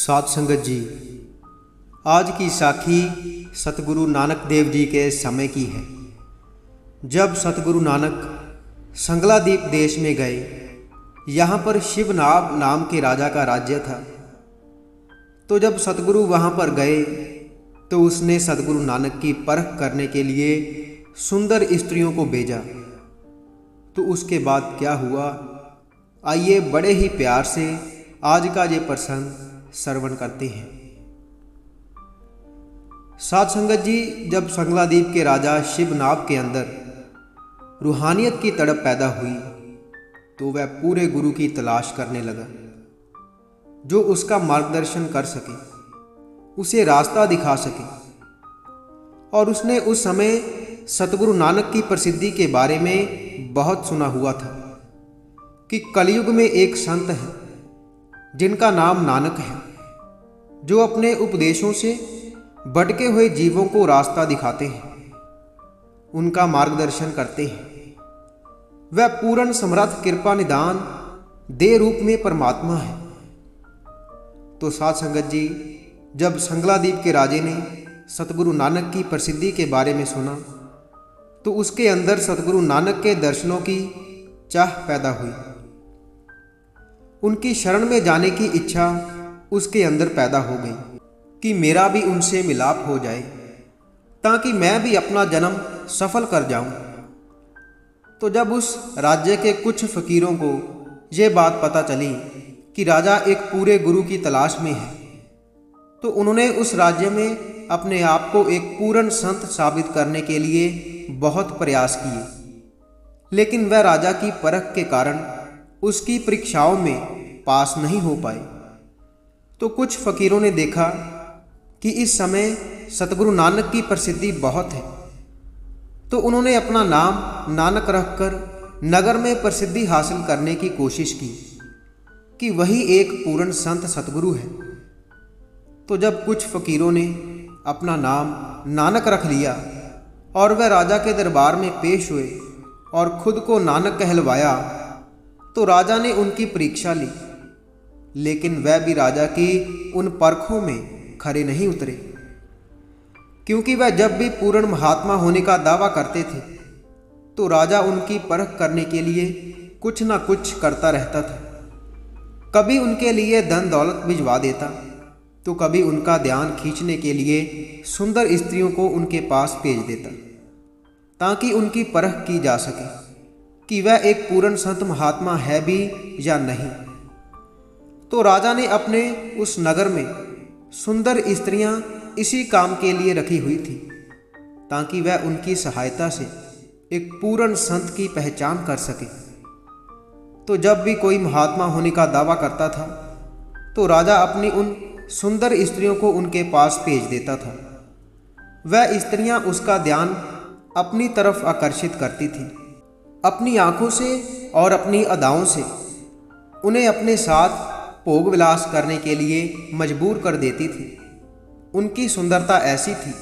साध संगत जी, आज की साखी सतगुरु नानक देव जी के समय की है। जब सतगुरु नानक संगलादीप देश में गए, यहाँ पर शिवनाभ नाम के राजा का राज्य था। तो जब सतगुरु वहाँ पर गए तो उसने सतगुरु नानक की परख करने के लिए सुंदर स्त्रियों को भेजा। तो उसके बाद क्या हुआ, आइए बड़े ही प्यार से आज का ये प्रसंग श्रवण करते हैं। साध संगत जी, जब संगलादीप के राजा शिवनाभ के अंदर रूहानियत की तड़प पैदा हुई तो वह पूरे गुरु की तलाश करने लगा, जो उसका मार्गदर्शन कर सके, उसे रास्ता दिखा सके। और उसने उस समय सतगुरु नानक की प्रसिद्धि के बारे में बहुत सुना हुआ था कि कलयुग में एक संत है जिनका नाम नानक है, जो अपने उपदेशों से भटके हुए जीवों को रास्ता दिखाते हैं, उनका मार्गदर्शन करते हैं। वह पूर्ण समर्थ कृपा निदान दे रूप में परमात्मा है। तो साध संगत जी, जब संगलादीप के राजे ने सतगुरु नानक की प्रसिद्धि के बारे में सुना तो उसके अंदर सतगुरु नानक के दर्शनों की चाह पैदा हुई। उनकी शरण में जाने की इच्छा उसके अंदर पैदा हो गई कि मेरा भी उनसे मिलाप हो जाए, ताकि मैं भी अपना जन्म सफल कर जाऊं। तो जब उस राज्य के कुछ फकीरों को ये बात पता चली कि राजा एक पूरे गुरु की तलाश में है, तो उन्होंने उस राज्य में अपने आप को एक पूर्ण संत साबित करने के लिए बहुत प्रयास किए। लेकिन वह राजा की परख के कारण उसकी परीक्षाओं में पास नहीं हो पाए। तो कुछ फकीरों ने देखा कि इस समय सतगुरु नानक की प्रसिद्धि बहुत है, तो उन्होंने अपना नाम नानक रखकर नगर में प्रसिद्धि हासिल करने की कोशिश की कि वही एक पूर्ण संत सतगुरु है। तो जब कुछ फकीरों ने अपना नाम नानक रख लिया और वह राजा के दरबार में पेश हुए और खुद को नानक कहलवाया, तो राजा ने उनकी परीक्षा ली, लेकिन वह भी राजा की उन परखों में खरे नहीं उतरे, क्योंकि वह जब भी पूर्ण महात्मा होने का दावा करते थे तो राजा उनकी परख करने के लिए कुछ ना कुछ करता रहता था। कभी उनके लिए धन दौलत भिजवा देता, तो कभी उनका ध्यान खींचने के लिए सुंदर स्त्रियों को उनके पास भेज देता, ताकि उनकी परख की जा सके कि वह एक पूर्ण संत महात्मा है भी या नहीं। तो राजा ने अपने उस नगर में सुंदर स्त्रियां इसी काम के लिए रखी हुई थी, ताकि वह उनकी सहायता से एक पूर्ण संत की पहचान कर सके। तो जब भी कोई महात्मा होने का दावा करता था तो राजा अपनी उन सुंदर स्त्रियों को उनके पास भेज देता था। वह स्त्रियां उसका ध्यान अपनी तरफ आकर्षित करती थीं, अपनी आंखों से और अपनी अदाओं से उन्हें अपने साथ भोग विलास करने के लिए मजबूर कर देती थी। उनकी सुंदरता ऐसी थी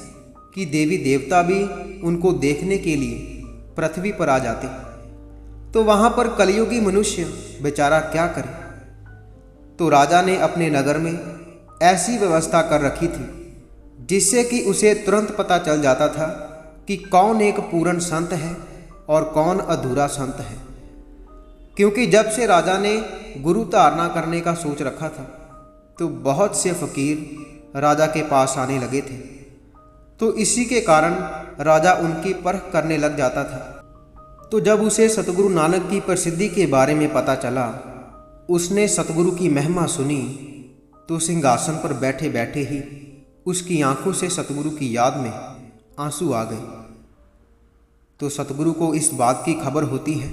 कि देवी देवता भी उनको देखने के लिए पृथ्वी पर आ जाते। तो वहाँ पर कलयुगी मनुष्य बेचारा क्या करे। तो राजा ने अपने नगर में ऐसी व्यवस्था कर रखी थी जिससे कि उसे तुरंत पता चल जाता था कि कौन एक पूर्ण संत है और कौन अधूरा संत है। क्योंकि जब से राजा ने गुरु धारणा करने का सोच रखा था तो बहुत से फकीर राजा के पास आने लगे थे। तो इसी के कारण राजा उनकी परख करने लग जाता था। तो जब उसे सतगुरु नानक की प्रसिद्धि के बारे में पता चला, उसने सतगुरु की महिमा सुनी, तो सिंहासन पर बैठे बैठे ही उसकी आंखों से सतगुरु की याद में आंसू आ गए। तो सतगुरु को इस बात की खबर होती है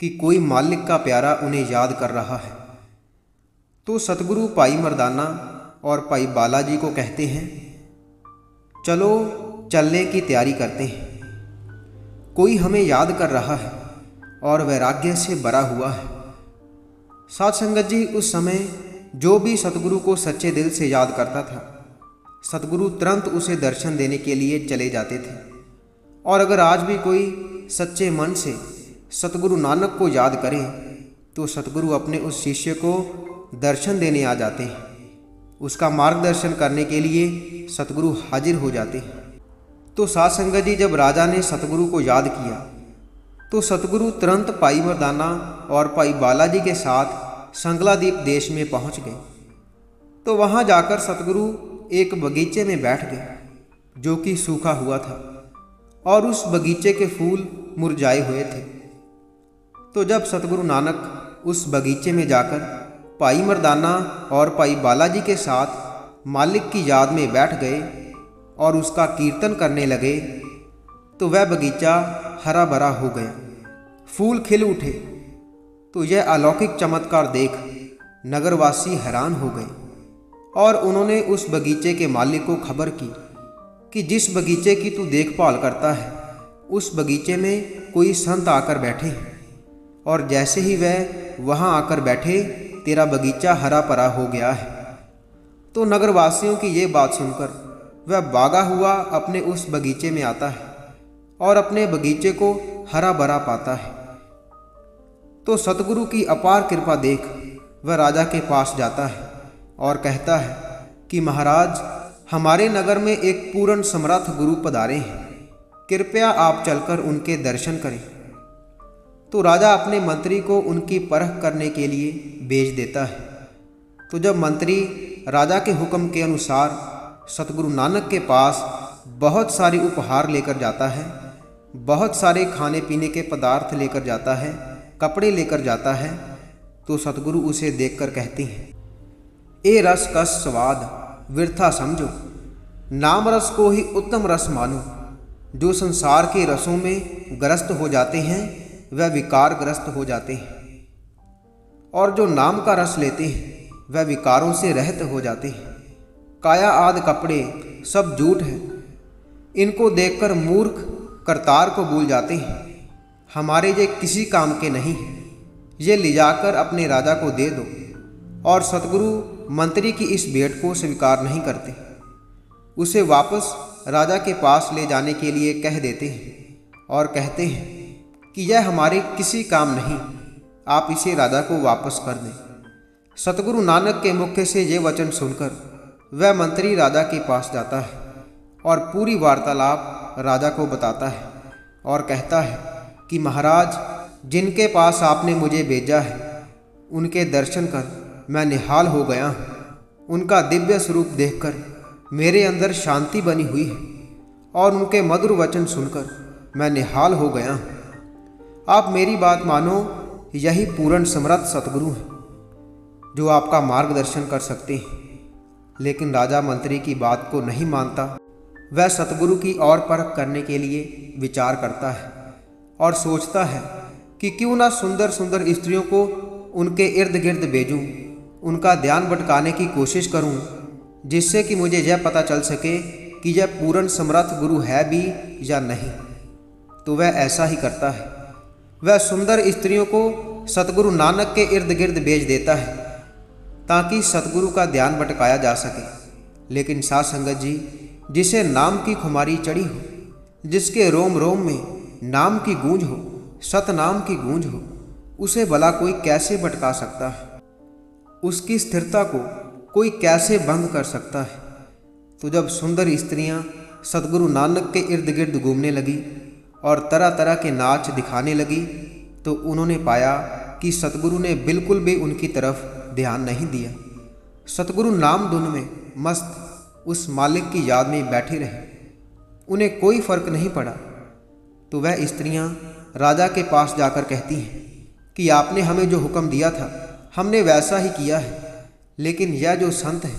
कि कोई मालिक का प्यारा उन्हें याद कर रहा है। तो सतगुरु भाई मर्दाना और भाई बालाजी को कहते हैं, चलो चलने की तैयारी करते हैं। कोई हमें याद कर रहा है और वैराग्य से भरा हुआ है। साध संगत जी, उस समय जो भी सतगुरु को सच्चे दिल से याद करता था, सतगुरु तुरंत उसे दर्शन देने के लिए चले जाते थे। और अगर आज भी कोई सच्चे मन से सतगुरु नानक को याद करे तो सतगुरु अपने उस शिष्य को दर्शन देने आ जाते हैं। उसका मार्गदर्शन करने के लिए सतगुरु हाजिर हो जाते हैं। तो साध संगत जी, जब राजा ने सतगुरु को याद किया तो सतगुरु तुरंत भाई मर्दाना और भाई बालाजी के साथ संगलादीप देश में पहुंच गए। तो वहां जाकर सतगुरु एक बगीचे में बैठ गए जो कि सूखा हुआ था और उस बगीचे के फूल मुरझाए हुए थे। तो जब सतगुरु नानक उस बगीचे में जाकर भाई मर्दाना और भाई बालाजी के साथ मालिक की याद में बैठ गए और उसका कीर्तन करने लगे तो वह बगीचा हरा भरा हो गया, फूल खिल उठे। तो यह अलौकिक चमत्कार देख नगरवासी हैरान हो गए और उन्होंने उस बगीचे के मालिक को खबर की कि जिस बगीचे की तू देखभाल करता है उस बगीचे में कोई संत आकर बैठे हैं, और जैसे ही वह वहां आकर बैठे तेरा बगीचा हरा भरा हो गया है। तो नगरवासियों की ये बात सुनकर वह भागा हुआ अपने उस बगीचे में आता है और अपने बगीचे को हरा भरा पाता है। तो सतगुरु की अपार कृपा देख वह राजा के पास जाता है और कहता है कि महाराज, हमारे नगर में एक पूर्ण समर्थ गुरु पधारे हैं, कृपया आप चलकर उनके दर्शन करें। तो राजा अपने मंत्री को उनकी परख करने के लिए भेज देता है। तो जब मंत्री राजा के हुक्म के अनुसार सतगुरु नानक के पास बहुत सारे उपहार लेकर जाता है, बहुत सारे खाने पीने के पदार्थ लेकर जाता है, कपड़े लेकर जाता है, तो सतगुरु उसे देखकर कहते हैं, ए रस का स्वाद व्यर्था समझो, नाम रस को ही उत्तम रस मानो। जो संसार के रसों में ग्रस्त हो जाते हैं वह विकारग्रस्त हो जाते हैं, और जो नाम का रस लेते हैं वह विकारों से रहित हो जाते हैं। काया आदि कपड़े सब झूठ है, इनको देखकर मूर्ख करतार को भूल जाते हैं। हमारे ये किसी काम के नहीं हैं, ये ले जाकर अपने राजा को दे दो। और सतगुरु मंत्री की इस भेंट को स्वीकार नहीं करते, उसे वापस राजा के पास ले जाने के लिए कह देते हैं और कहते हैं कि यह हमारे किसी काम नहीं, आप इसे राजा को वापस कर दें। सतगुरु नानक के मुख से ये वचन सुनकर वह मंत्री राजा के पास जाता है और पूरी वार्तालाप राजा को बताता है और कहता है कि महाराज, जिनके पास आपने मुझे भेजा है उनके दर्शन कर मैं निहाल हो गया हूँ। उनका दिव्य स्वरूप देखकर मेरे अंदर शांति बनी हुई है और उनके मधुर वचन सुनकर मैं निहाल हो गया हूँ। आप मेरी बात मानो, यही पूर्ण समर्थ सतगुरु हैं जो आपका मार्गदर्शन कर सकते हैं। लेकिन राजा मंत्री की बात को नहीं मानता। वह सतगुरु की और परख करने के लिए विचार करता है और सोचता है कि क्यों ना सुंदर सुंदर स्त्रियों को उनके इर्द गिर्द भेजूं, उनका ध्यान भटकाने की कोशिश करूं, जिससे कि मुझे यह पता चल सके कि यह पूर्ण समर्थ गुरु है भी या नहीं। तो वह ऐसा ही करता है। वह सुंदर स्त्रियों को सतगुरु नानक के इर्द गिर्द भेज देता है ताकि सतगुरु का ध्यान भटकाया जा सके। लेकिन साध संगत जी, जिसे नाम की खुमारी चढ़ी हो, जिसके रोम रोम में नाम की गूंज हो, सतनाम की गूंज हो, उसे भला कोई कैसे भटका सकता है? उसकी स्थिरता को कोई कैसे भंग कर सकता है? तो जब सुंदर स्त्रियां सतगुरु नानक के इर्द गिर्द घूमने लगी और तरह तरह के नाच दिखाने लगी, तो उन्होंने पाया कि सतगुरु ने बिल्कुल भी उनकी तरफ ध्यान नहीं दिया। सतगुरु नाम धुन में मस्त उस मालिक की याद में बैठे रहे, उन्हें कोई फर्क नहीं पड़ा। तो वह स्त्रियां राजा के पास जाकर कहती हैं कि आपने हमें जो हुक्म दिया था हमने वैसा ही किया है, लेकिन यह जो संत है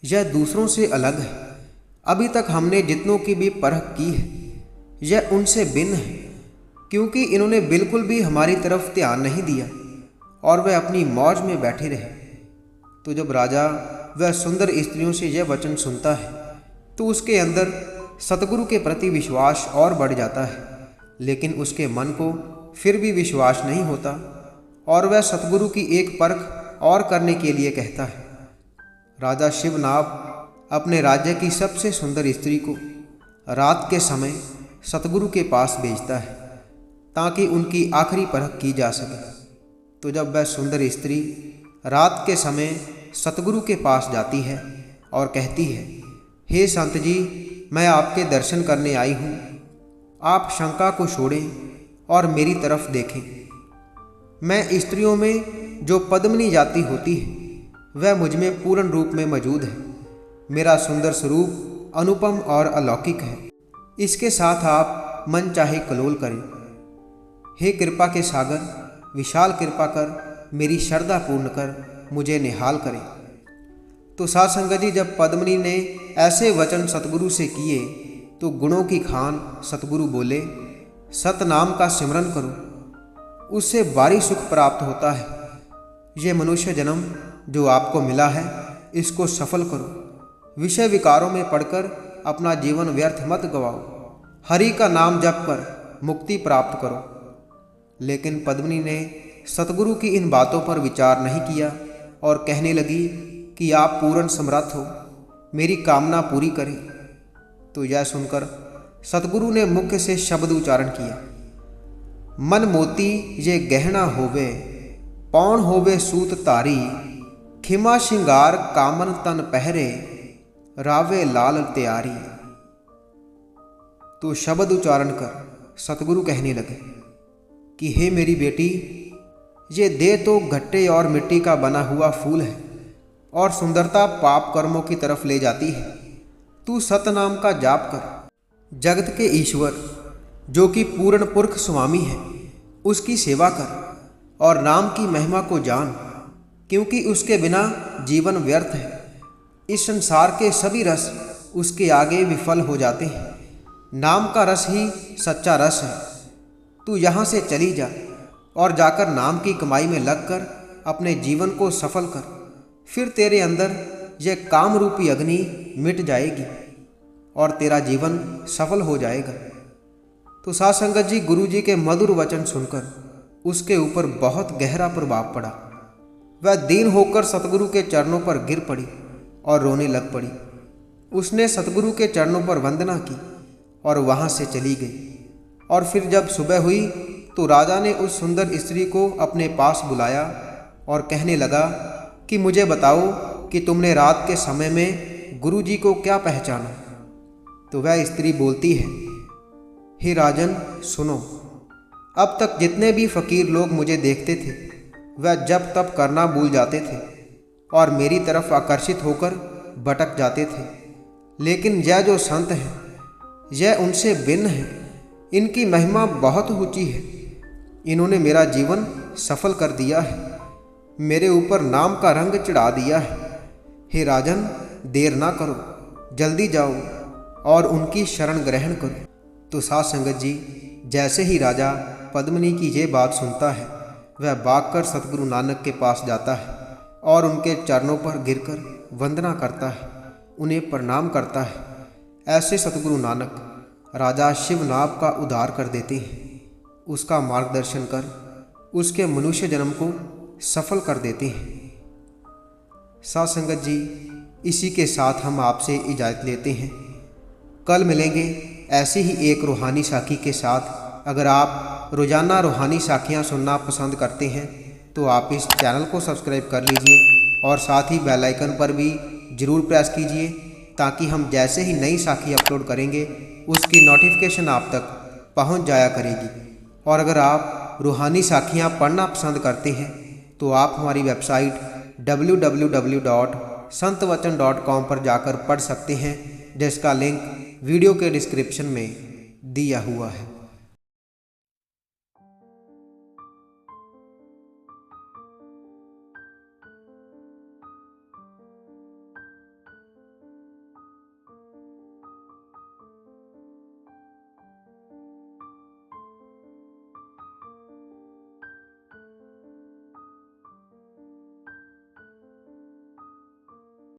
यह दूसरों से अलग है। अभी तक हमने जितनों की भी परख की है यह उनसे भिन्न है, क्योंकि इन्होंने बिल्कुल भी हमारी तरफ ध्यान नहीं दिया और वह अपनी मौज में बैठे रहे। तो जब राजा वह सुंदर स्त्रियों से यह वचन सुनता है तो उसके अंदर सतगुरु के प्रति विश्वास और बढ़ जाता है, लेकिन उसके मन को फिर भी विश्वास नहीं होता और वह सतगुरु की एक परख और करने के लिए कहता है। राजा शिवनाभ अपने राज्य की सबसे सुंदर स्त्री को रात के समय सतगुरु के पास भेजता है ताकि उनकी आखिरी परख की जा सके। तो जब वह सुंदर स्त्री रात के समय सतगुरु के पास जाती है और कहती है, हे संत जी, मैं आपके दर्शन करने आई हूँ। आप शंका को छोड़ें और मेरी तरफ देखें। मैं स्त्रियों में जो पद्मिनी जाति होती है वह मुझ में पूर्ण रूप में मौजूद है। मेरा सुंदर स्वरूप अनुपम और अलौकिक है। इसके साथ आप मन चाहे कलोल करें। हे कृपा के सागर, विशाल कृपा कर मेरी श्रद्धा पूर्ण कर मुझे निहाल करें। तो साध संगत जी, जब पद्मिनी ने ऐसे वचन सतगुरु से किए तो गुणों की खान सतगुरु बोले, सतनाम का सिमरन करो, उससे भारी सुख प्राप्त होता है। ये मनुष्य जन्म जो आपको मिला है इसको सफल करो। विषय विकारों में पड़कर अपना जीवन व्यर्थ मत गवाओ। हरि का नाम जप कर मुक्ति प्राप्त करो। लेकिन पद्मिनी ने सतगुरु की इन बातों पर विचार नहीं किया और कहने लगी कि आप पूर्ण समर्थ हो, मेरी कामना पूरी करें। तो यह सुनकर सतगुरु ने मुख से शब्द उच्चारण किया, मन मोती ये गहना होवे, पौन होवे सूत तारी, खिमा श्रृंगार कामन तन पहरे, रावे लाल त्यारी। तो शब्द उच्चारण कर सतगुरु कहने लगे कि हे मेरी बेटी, ये देह तो घट्टे और मिट्टी का बना हुआ फूल है और सुंदरता पाप कर्मों की तरफ ले जाती है। तू सतनाम का जाप कर। जगत के ईश्वर जो कि पूर्ण पुरख स्वामी है उसकी सेवा कर और नाम की महिमा को जान, क्योंकि उसके बिना जीवन व्यर्थ है। इस संसार के सभी रस उसके आगे विफल हो जाते हैं। नाम का रस ही सच्चा रस है। तू यहाँ से चली जा और जाकर नाम की कमाई में लगकर अपने जीवन को सफल कर। फिर तेरे अंदर यह काम रूपी अग्नि मिट जाएगी और तेरा जीवन सफल हो जाएगा। तो साध संगत जी, गुरु जी के मधुर वचन सुनकर उसके ऊपर बहुत गहरा प्रभाव पड़ा। वह दीन होकर सतगुरु के चरणों पर गिर पड़ी और रोने लग पड़ी। उसने सतगुरु के चरणों पर वंदना की और वहाँ से चली गई। और फिर जब सुबह हुई तो राजा ने उस सुंदर स्त्री को अपने पास बुलाया और कहने लगा कि मुझे बताओ कि तुमने रात के समय में गुरु जी को क्या पहचाना। तो वह स्त्री बोलती है, हे राजन सुनो, अब तक जितने भी फकीर लोग मुझे देखते थे वह जब तप करना भूल जाते थे और मेरी तरफ आकर्षित होकर भटक जाते थे। लेकिन यह जो संत है यह उनसे भिन्न है। इनकी महिमा बहुत ऊंची है। इन्होंने मेरा जीवन सफल कर दिया है, मेरे ऊपर नाम का रंग चढ़ा दिया है। हे राजन, देर ना करो, जल्दी जाओ और उनकी शरण ग्रहण करो। तो साध संगत जी, जैसे ही राजा पद्मिनी की ये बात सुनता है वह भागकर सतगुरु नानक के पास जाता है और उनके चरणों पर गिरकर वंदना करता है, उन्हें प्रणाम करता है। ऐसे सतगुरु नानक राजा शिवनाभ का उद्धार कर देते हैं, उसका मार्गदर्शन कर उसके मनुष्य जन्म को सफल कर देते हैं। साध संगत जी, इसी के साथ हम आपसे इजाज़त लेते हैं। कल मिलेंगे ऐसी ही एक रूहानी साखी के साथ। अगर आप रोज़ाना रूहानी साखियाँ सुनना पसंद करते हैं तो आप इस चैनल को सब्सक्राइब कर लीजिए और साथ ही बेल आइकन पर भी ज़रूर प्रेस कीजिए, ताकि हम जैसे ही नई साखी अपलोड करेंगे उसकी नोटिफिकेशन आप तक पहुंच जाया करेगी। और अगर आप रूहानी साखियाँ पढ़ना पसंद करते हैं तो आप हमारी वेबसाइट www.santwachan.com पर जाकर पढ़ सकते हैं, जिसका लिंक वीडियो के डिस्क्रिप्शन में दिया हुआ है।